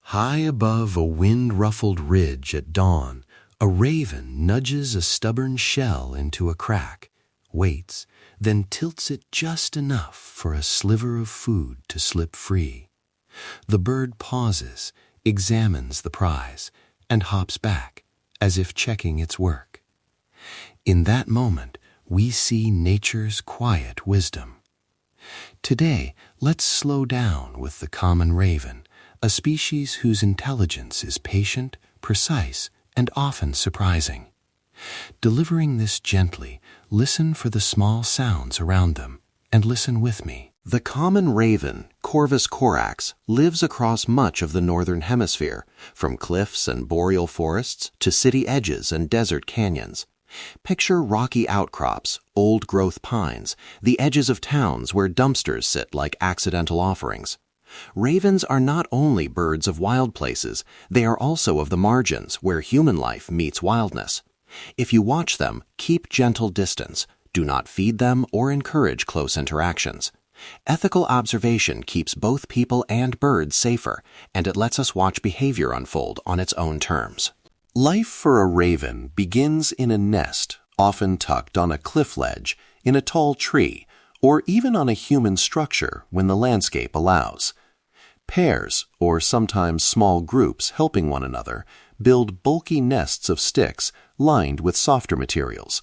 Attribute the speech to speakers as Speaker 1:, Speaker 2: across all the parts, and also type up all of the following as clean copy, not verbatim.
Speaker 1: High above a wind-ruffled ridge at dawn, a raven nudges a stubborn shell into a crack, waits, then tilts it just enough for a sliver of food to slip free. The bird pauses, examines the prize, and hops back, as if checking its work. In that moment, we see nature's quiet wisdom. Today, let's slow down with the common raven, a species whose intelligence is patient, precise, and often surprising. Delivering this gently, listen for the small sounds around them, and listen with me. The common raven, Corvus corax, lives across much of the northern hemisphere, from cliffs and boreal forests to city edges and desert canyons. Picture rocky outcrops, old-growth pines, the edges of towns where dumpsters sit like accidental offerings. Ravens are not only birds of wild places, they are also of the margins where human life meets wildness. If you watch them, keep gentle distance. Do not feed them or encourage close interactions. Ethical observation keeps both people and birds safer, and it lets us watch behavior unfold on its own terms. Life for a raven begins in a nest, often tucked on a cliff ledge, in a tall tree, or even on a human structure when the landscape allows. Pairs, or sometimes small groups helping one another, build bulky nests of sticks lined with softer materials.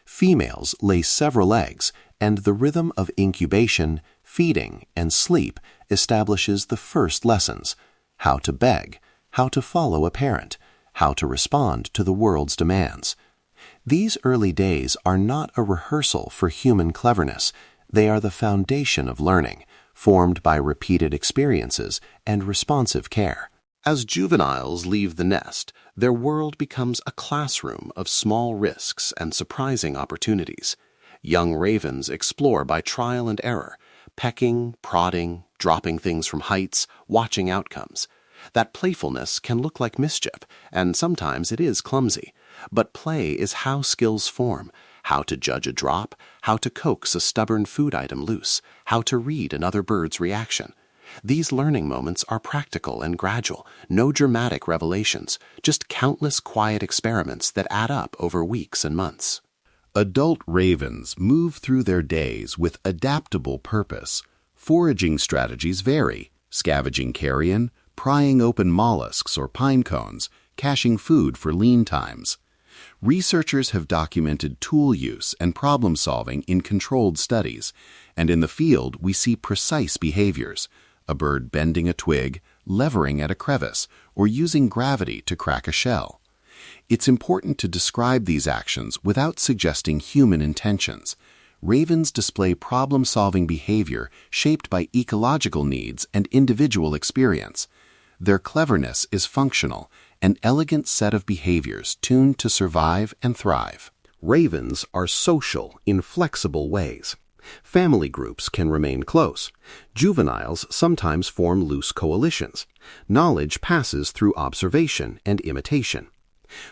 Speaker 1: Females lay several eggs, and the rhythm of incubation, feeding, and sleep establishes the first lessons: how to beg, how to follow a parent, how to respond to the world's demands. These early days are not a rehearsal for human cleverness. They are the foundation of learning, formed by repeated experiences and responsive care. As juveniles leave the nest, their world becomes a classroom of small risks and surprising opportunities. Young ravens explore by trial and error, pecking, prodding, dropping things from heights, watching outcomes. That playfulness can look like mischief, and sometimes it is clumsy. But play is how skills form: how to judge a drop, how to coax a stubborn food item loose, how to read another bird's reaction. These learning moments are practical and gradual, no dramatic revelations, just countless quiet experiments that add up over weeks and months.
Speaker 2: Adult ravens move through their days with adaptable purpose. Foraging strategies vary: scavenging carrion, prying open mollusks or pine cones, caching food for lean times. Researchers have documented tool use and problem solving in controlled studies, and in the field we see precise behaviors: a bird bending a twig, levering at a crevice, or using gravity to crack a shell. It's important to describe these actions without suggesting human intentions. Ravens display problem-solving behavior shaped by ecological needs and individual experience. Their cleverness is functional, an elegant set of behaviors tuned to survive and thrive.
Speaker 1: Ravens are social in flexible ways. Family groups can remain close. Juveniles sometimes form loose coalitions. Knowledge passes through observation and imitation.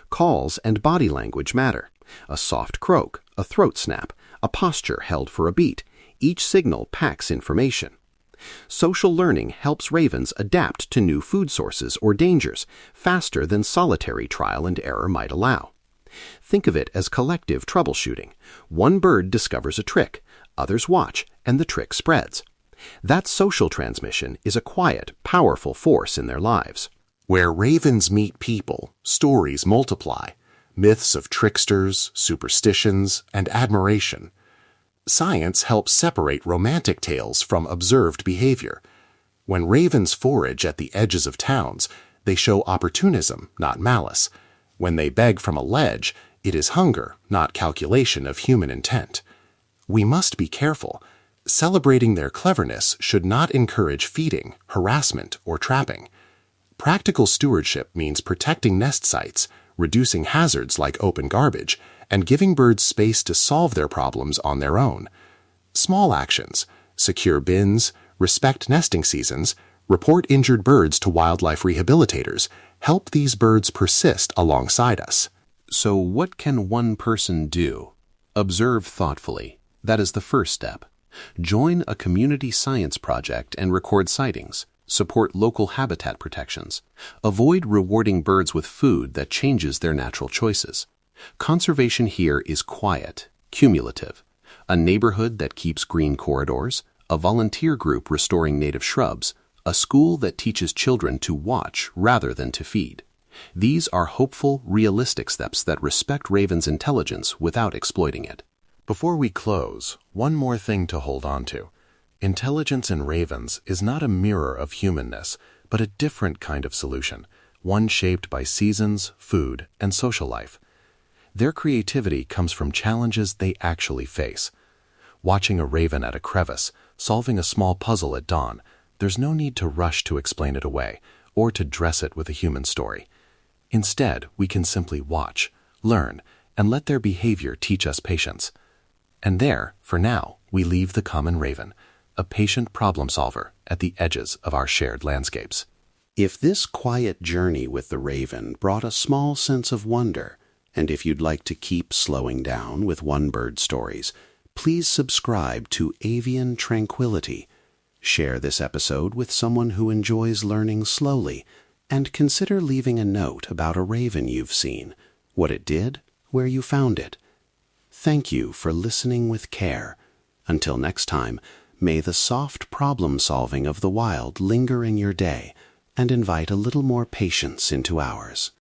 Speaker 1: Calls and body language matter. A soft croak, a throat snap, a posture held for a beat. Each signal packs information. Social learning helps ravens adapt to new food sources or dangers faster than solitary trial and error might allow. Think of it as collective troubleshooting. One bird discovers a trick, others watch, and the trick spreads. That social transmission is a quiet, powerful force in their lives. Where ravens meet people, stories multiply. Myths of tricksters, superstitions, and admiration. Science helps separate romantic tales from observed behavior. When ravens forage at the edges of towns, they show opportunism, not malice. When they beg from a ledge, it is hunger, not calculation of human intent. We must be careful. Celebrating their cleverness should not encourage feeding, harassment, or trapping. Practical stewardship means protecting nest sites, reducing hazards like open garbage, and giving birds space to solve their problems on their own. Small actions: secure bins, respect nesting seasons, report injured birds to wildlife rehabilitators, help these birds persist alongside us. So what can one person do? Observe thoughtfully. That is the first step. Join a community science project and record sightings.
Speaker 2: Support local habitat protections. Avoid rewarding birds with food that changes their natural choices. Conservation here is quiet, cumulative. A neighborhood that keeps green corridors, a volunteer group restoring native shrubs, a school that teaches children to watch rather than to feed. These are hopeful, realistic steps that respect ravens' intelligence without exploiting it.
Speaker 1: Before we close, one more thing to hold on to. Intelligence in ravens is not a mirror of humanness, but a different kind of solution, one shaped by seasons, food, and social life. Their creativity comes from challenges they actually face. Watching a raven at a crevice, solving a small puzzle at dawn, there's no need to rush to explain it away or to dress it with a human story. Instead, we can simply watch, learn, and let their behavior teach us patience. And there, for now, we leave the common raven, a patient problem solver at the edges of our shared landscapes.
Speaker 2: If this quiet journey with the raven brought a small sense of wonder, and if you'd like to keep slowing down with One Bird Stories, please subscribe to Avian Tranquility. Share this episode with someone who enjoys learning slowly, and consider leaving a note about a raven you've seen, what it did, where you found it. Thank you for listening with care. Until next time, may the soft problem-solving of the wild linger in your day and invite a little more patience into ours.